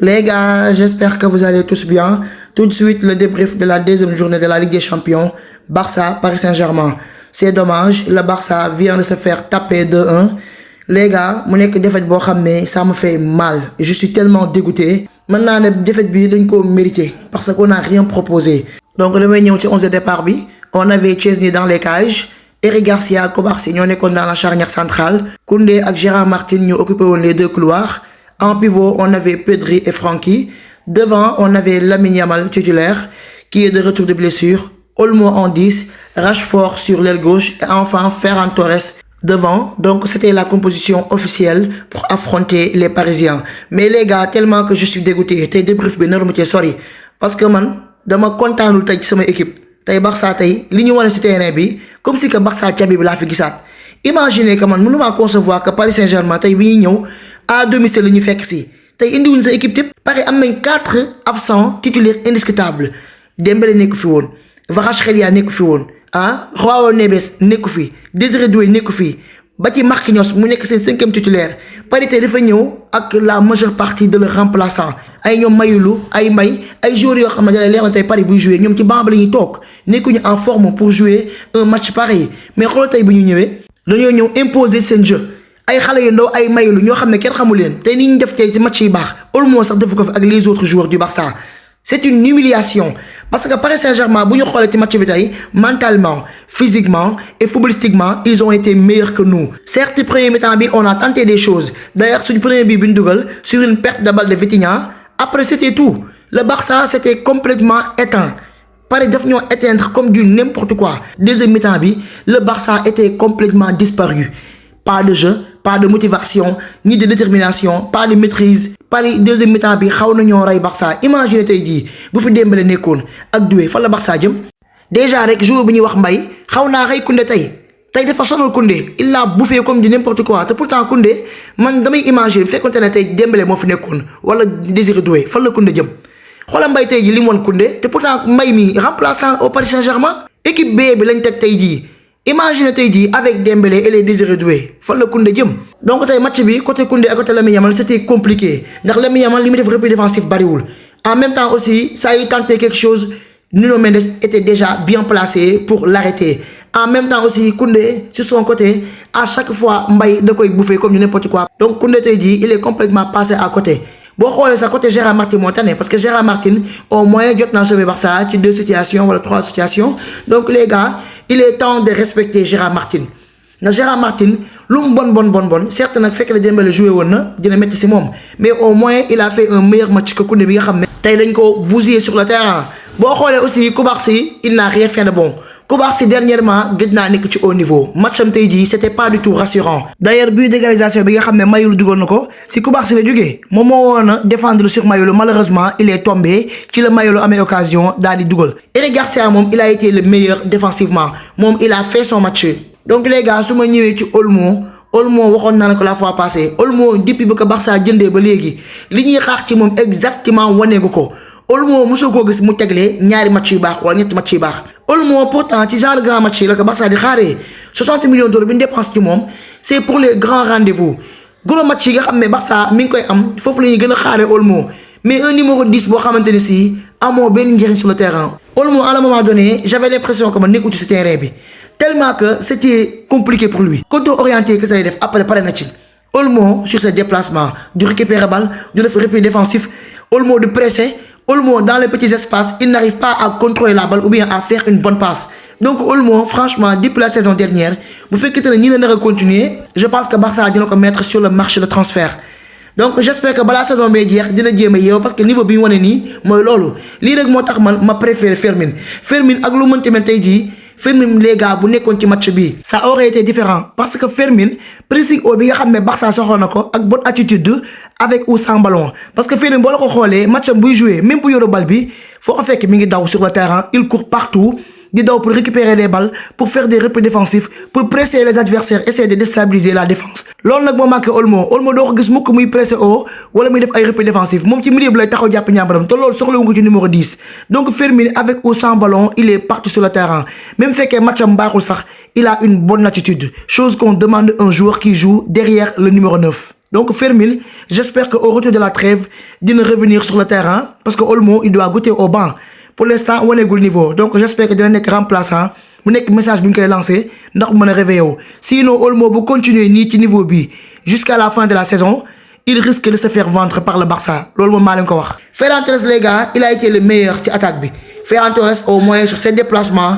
Les gars, j'espère que vous allez tous bien. Tout de suite, le débrief de la deuxième journée de la Ligue des Champions. Barça, Paris Saint-Germain. C'est dommage, le Barça vient de se faire taper 2-1. Les gars, mon défaite bo xamné ça me fait mal. Je suis tellement dégoûté. Maintenant, la défaite bi dañ ko mérité parce qu'on n'a rien proposé. Donc le ñëw ci 11 de départ bi, on avait Chesney dans les cages, Eric Garcia, Kobarsi ñoo nekkoon dans la charnière centrale, Koundé ak Gérard Martin ñoo occupé les deux couloirs. En pivot, on avait Pedri et Francky. Devant, on avait Lamine Yamal titulaire qui est de retour de blessure. Olmo en 10, Rashford sur l'aile gauche et enfin Ferran Torres devant. Donc c'était la composition officielle pour affronter les Parisiens. Mais les gars, tellement que je suis dégoûté, t'es débrief bi naru ma sorry parce que man dama kontaanul tey ci sama équipe. Tey Barça tey li ñu wane ci terrain bi comme si que Barça cabi bi laa fi gisaat. Imaginez que man mënuma concevoir que Paris Saint-Germain tey bi ñuy ñëw à domicile la ñu fekk si tey indiwuñ sa équipe type. Paris am nañ 4 absents titulaires indiscutables. Dembélé nekk fi woon, Kvaratskhelia nekk fi woon, Joao Neves nekk fi, Désiré Doué nekk fi, ba ci Marquinhos mu nekk seen 5e titulaire. Paris tey dafa ñëw ak la majeure partie de leurs remplaçants. Ay ñoom Mayulu, ay May, ay joueurs yoo xam ne dañuy leer na tey Paris buy jouer ñoom ci banc bi la ñuy toog nekkuñu en forme pour jouer un match pareil. Mais xoolal tey bu ñu ñëwee dañoo ñëw imposer seen jeu. Ay xalé yu ndaw ay Mayulu ñoo xam ne kenn xamu leen tey ni ñu def tey ci match yi baax Olmo sax defu ko fi ak les autres joueurs du Barça. C'est une humiliation parce que Paris Saint-Germain bu ñu xoolee ci match bi tey mentalement, physiquement et footballistiquement ils ont été meilleurs que nous. Certes premier mi-temps bi on a tenté des choses. D'ailleurs suñu premier bi ñu dugal sur une perte de balle de Vitinha. Après c'était tout. Le Barça c'était complètement éteint. Paris daf ñoo éteindre comme du n'importe quoi. Deuxième mi-temps bi le Barça était complètement disparu. Pas de jeu, pas de motivation, ni de détermination, pas de maîtrise. Paris deuxième mi-temps bi xaw nañoo ray Barça. Imaginez tey jii bu fi Dembélé nekkoon ak Doué fan la Barça jëm. Déjà rek joueur bu ñuy wax Mbaye xaw naa rey Koundé tey dafa sonal Koundé il l'a bouffé comme du n'importe quoi te pourtant Koundé man damay imaginer fekkonte ne tey Dembélé moo fi nekkoon wala Désiré Doué fan la Koundé jëm. Xoolal Mbaye tey jii li mu woon Koundé te pourtant Mbaye mi remplaçant au Paris Saint-Germain équipe B bi lañ teg tey jii. Imaginez tey jii avec Dembélé et les Désiré Doué fan la Koundé jëm. Donc tey match bi côté Koundé ak côté Lamine Yamal c'était compliqué ndax Lamine Yamal li mu def repli défensif bariwul. En même temps aussi ça a eu tenté quelque chose. Nuno Mendes était déjà bien placé pour l'arrêter. En même temps aussi Koundé sur son côté à chaque fois Mbaye da koy bouffer comme n'importe quoi. Donc Koundé tey jii il est complètement passé à côté. Boo xoolee sa côté Gérard Martin moo tane parce que Gérard Martin au moins jot naa sauver Barça ci 2 situations wala 3 situations. Donc les gars il est temps de respecter Gérard Martin. ndax Gérard Martin lu mu bon certes nag fekk na Dembélé joué woon na dina métti si moom mais au moins il a fait un meilleur match que Koundé bi nga xam ne tey dañ ko bousiller sur le terrain. Boo xoolee aussi Kobarsi il n'a rien fait de bon. Kobarsi dernièrement gëj naa nekk ci haut niveau matcham tey jii c'était pas du tout rassurant. D'ailleurs but d'égalisation bi nga xam ne Mayulu dugal na ko si Kobarsi la jógee moom moo woon a défendre sur Mayulu malheureusement il est tombé ci la Mayulu amee occasion daal di dugal. Eric Garcia moom il a été le meilleur défensivement moom il a fait son match. Donc les gars su ma ñëwee ci Olmo waxoon naa la ko la fois passée Olmo depuis ba ko Barça jëndee ba léegi li ñuy xaar ci moom exactement waneegu ko. Olmo mosoo koo gis mu teglee ñaari match yu baax wala ñetti match yu baax. Olmo pourtant ci genre grand match yi la ko Barça di xaaree 60 millions d'euros bi ñu dépense ci moom c'est pour les grands rendez-vous. Gros match yi nga xam ne Barça mi ngi koy am foofu la ñuy gën a xaaree Olmo mais un numéro 10 boo xamante ne si amoo benn njëriñ sur le terrain. Olmo à un moment donné j'avais l'impression que man nekkul ci terrain bi tellement que c'était compliqué pour lui. Contrôle orienté que ça lay def après pare na ci. Olmo sur ses déplacements du récupérer balle du def repli défensif Olmo de presser. Olmo dans les petits espaces il n'arrive pas à contrôler la balle ou bien à faire une bonne passe. Donc Olmo franchement depuis la saison dernière bu fekkente ne ñi la nar a continuer je pense que Barça dina ko mettre sur le marché de transfert. Donc j'espère que balaa saison bee jeex dina jéem a yeew parce que niveau bi ñu wane nii mooy loolu lii rek moo tax man ma préfère Fermin ak lu mënti mel tey jii Fermin les gars bu nekkoon ci match bi ça aurait été différent parce que Fermin pressing haut bi nga xam ne Barça soxla na ko ak bonne attitude avec ou sans ballon parce que Fermin boo la ko xoolee matcham buy jouer même bu yoro bal bi foo ko fekk mi ngi daw sur le terrain il court partout di daw pour récupérer les balles pour faire des replis défensifs pour presser les adversaires essayer de déstabiliser la défense. Loolu nag moo manqué Olmo doo ko gis mukk muy presser haut wala muy def ay replis défensifs moom ci milieu bi lay taxaw jàpp ñàmbaram te loolu soxlawu ko ci numéro 10. Donc Fermin avec ou sans ballon il est parti sur le terrain même fekkee matcham baaxul sax il a une bonne attitude chose qu'on demande un joueur qui joue derrière le numéro 9. Donc Fermil, j'espère qu'au retour de la trêve, il va revenir sur le terrain parce que Olmo, il doit goûter au banc. Pour l'instant, on est au niveau. Donc j'espère que il va être remplaçant. Mu nekk message bi ñu koy lancé ndax mu mën a réveiller. Sinon Olmo bu continuer nii ci niveau bi jusqu'à la fin de la saison, il risque de se faire vendre par le Barça. Loolu moom maa leen ko wax. Ferran Torres les gars, il a été le meilleur ci attaque bi. Ferran Torres au moins sur ses déplacements,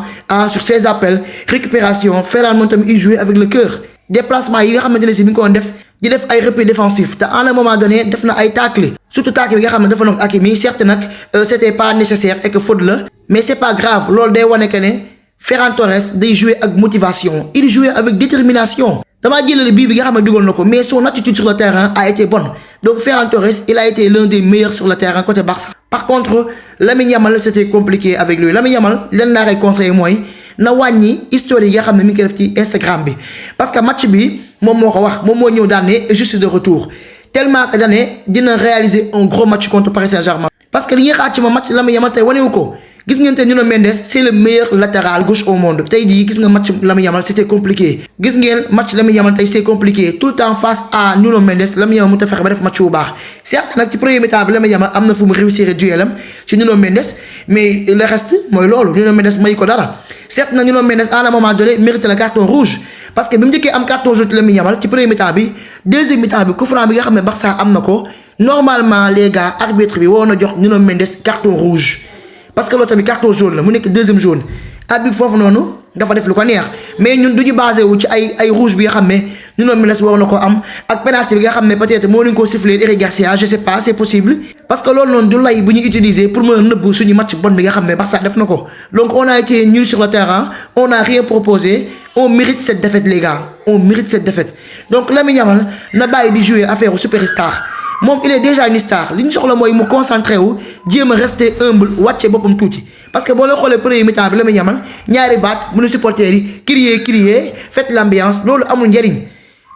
sur ses appels, récupération, Ferran moom tamit il jouait avec le cœur. Déplacement yi nga xamante ne si mi ngi ko def di def ay replis défensifs te à un moment donné def na ay tacle surtout tacle bi nga xam ne dafa nekk Hakimi certes nag c'était pas nécessaire et que faute la mais c'est pas grave loolu day wane que ne Ferran Torres day jouer avec motivation il jouait avec détermination damaa jëlale bii bi nga xam ne dugal na ko mais son attitude sur le terrain a été bonne donc Ferran Torres il a été l'un des meilleurs sur le terrain côté Barça. Par contre Lamine Yamal c'était compliqué avec lui Lamine Yamal leen naa koy conseillé mooy na wàññi histoire yi nga xam ne mi ngi koy def ci Instagram bi parce que match bi moom moo ko wax moom moo ñëw daan ne juste de retour tellement que dane dina réaliser un gros match contre Paris Saint-Germain parce que li ñuy xaar ci ma match Lamine Yamal tey wanewu ko gis ngeen tey Nuno Mendes c'est le meilleur latéral gauche au monde tey jii gis nga match Lamine Yamal c'était compliqué gis ngeen match Lamine Yamal tey c'est compliqué tout le temps face à Nuno Mendes Lamine Yamal mu ta fexe ba def match bu baax certes nag ci premier mi-temps bi Lamine Yamal am na fu mu réussir duelam ci Nuno Mendes mais le reste mooy loolu Nuno Mendes may ko dara certes nag Nuno Mendes à un moment donné mérite le carton rouge parce que bi mu njëkkee am carton jaune Lamine Yamal ci premier mi-temps bi deuxième mi-temps bi coup franc bi nga xam ne Barça am na ko normalement les gars arbitre bi woo na jox Nuno Mendes carton rouge parce que loolu tamit carton jaune la mu nekk deuxième jaune arbitre foofu noonu dafa def lu ko neex mais ñun duñu basé wu ci ay rouge bi nga xam ne Nuno Mendes war na ko am ak penalty bi nga xam ne peut-être moo nañu koo siffler Eric Garcia je sais pas c'est possible parce que loolu noonu du lay bu ñu utiliser pour mën a nëbb suñu match bon bi nga xam ne Barça def na ko donc on a été nul sur le terrain on n'a rien proposé on mérite cette défaite les gars on mérite cette défaite donc Lamine Yamal na bàyyi di jouer affaire superstar moom il est déjà une star li ñu soxla mooy mu concentré wu jéem a rester humble wàcce boppam tuuti parce que boo la xoolee premier mi-temps bi Lamine Yamal ñaari baat mënu supporter yi crier faites l'ambiance loolu amul njariñ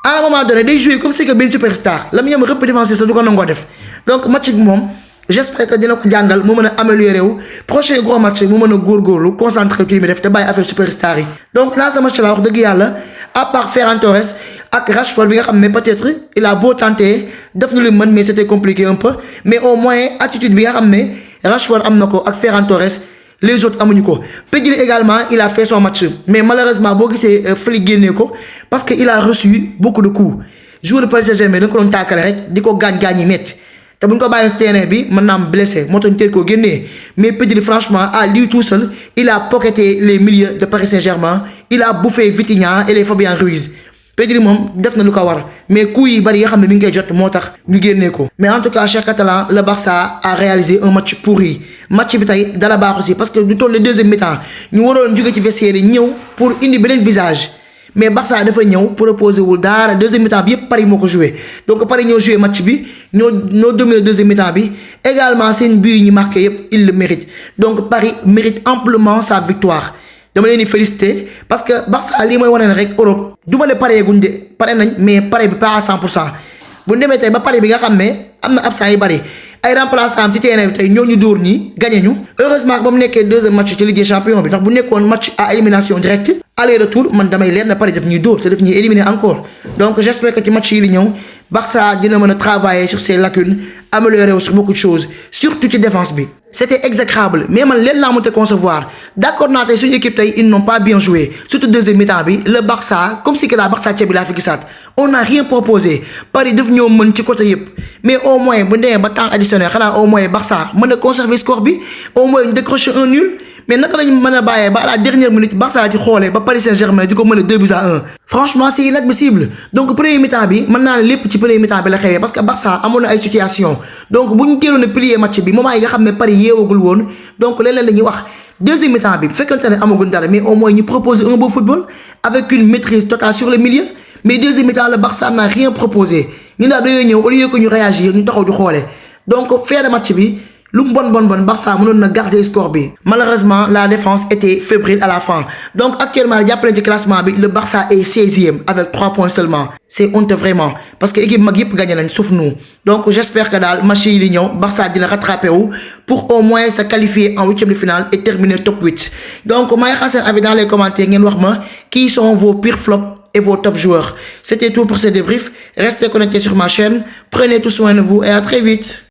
à un moment donné day jouer comme si que benn superstar Lamine Yamal rëpp défensif sax du ko nangoo def donc match bi moom j'espère que dina ko jàngal mu mën a améliorer wu prochain gros match mu mën a góorgóorlu concentré ci li muy def te bàyyi affaire superstar yi donc dans ce match là wax dëgg yàlla à part Ferran Torres ak Rashford bi nga xam ne peut-être il a beau tenter def na lu mën mais c'était compliqué un peu mais au moins attitude bi nga xam ne Rashford am na ko ak Ferran Torres les autres amuñu ko Pedri également il a fait son match mais malheureusement boo gisee Flick génnee ko parce que il a reçu beaucoup de coups joueur de Paris Saint-Germain da nga ko doon tàkkale rek di ko gaañ yi métti te bu ñu ko bàyyi terrain bi mën naa am blessé moo tax ñu teel koo génnee mais Pedri franchement à lui tout seul il a pocketé les milieux de Paris Saint-Germain il a bouffé Vitinha et les Fabian Ruiz Pedri moom def na lu ko war mais coups yi bari nga xam ne mi ngi koy jot moo tax ñu génnee ko mais en tout cas cher Catalan le Barça a réalisé un match pourri match bi tey dala baax aussi parce que du toll le deuxième mi-temps ñu waroon jóge ci vestiaire yi ñëw pour indi beneen visage mais Barça dafa ñëw proposé wul dara deuxième mi-temps bi yëpp Paris moo ko joué donc Paris ñoo joué match bi ñoo dominé deuxième mi-temps bi également seen but yi ñu marqué yëpp il le mérite donc Paris mérite amplement sa victoire dama leen di féliciter parce que Barça lii mooy wane ne rek Europe du ma le paree guñ de pare nañ mais pare bi pas à 100% bu ñu demee tey ba pare bi nga xam ne am na absent yu bari ay remplaçants ci terrain bi tey ñoo ñu dóor nii gagné ñu heureusement ba mu nekkee deuxième match ci Ligue des Champions bi ndax bu nekkoon match à élimination directe aller retour man damay leer na pare daf ñuy dóor te daf ñuy éliminer encore donc j'espère que ci match yi di ñëw Barça dina mën a travailler sur ses lacunes améliorer sur beaucoup de choses surtout ci défense bi. C'était exécrable mais man leen laa mënta concevoir d'accord naa tey suñu équipe tey ils n'ont pas bien joué surtout deuxième mi-temps bi le Barça comme si que la Barça ceeb bi laa fi gisaat on n'a rien proposé Paris daf ñoo mën ci côté yëpp mais au moins bu demee ba temps additionnel xanaa au moins Barça mën a conserver score bi au moins ñu décrocher un nul mais naka lañ mën a bàyyee ba à la dernière minute Barça di xoolee ba Paris Saint-Germain di ko mën a 2-1 franchement c'est inadmissible donc premier mi-temps bi mën naa ne lépp ci premier mi-temps bi la xewee parce que Barça amoon na ay situation donc bu ñu teeloon a plier match bi moment yi nga xam ne Paris yeewagul woon donc leneen la ñuy wax deuxième mi-temps bi bu fekkente ne amagul dara mais au moins ñu proposer un beau football avec une maîtrise totale sur le milieu mais deuxième mi-temps le Barça n'a rien proposé ñu daal dañoo ñëw au lieu que ñu réagir ñu taxaw di xoolee donc fin de match bi lu mu bon Barça mënoon na garder score bi malheureusement la défense était fébrile à la fin donc actuellement jàppale ci classement bi le Barça est 16e avec 3 points seulement c'est honte vraiment parce que équipe mag yëpp gagné nañ sauf nous donc j'espère que daal match yi di ñëw Barça dina rattraper wu pour au moins se qualifier en 8e de finale et terminer top 8 donc may xaar seen avis dans les commentaires ngeen wax ma qui sont vos pires flops et vos top joueurs. C'était tout pour ce débrief. Restez connectés sur ma chaîne. Prenez tout soin de vous et à très vite.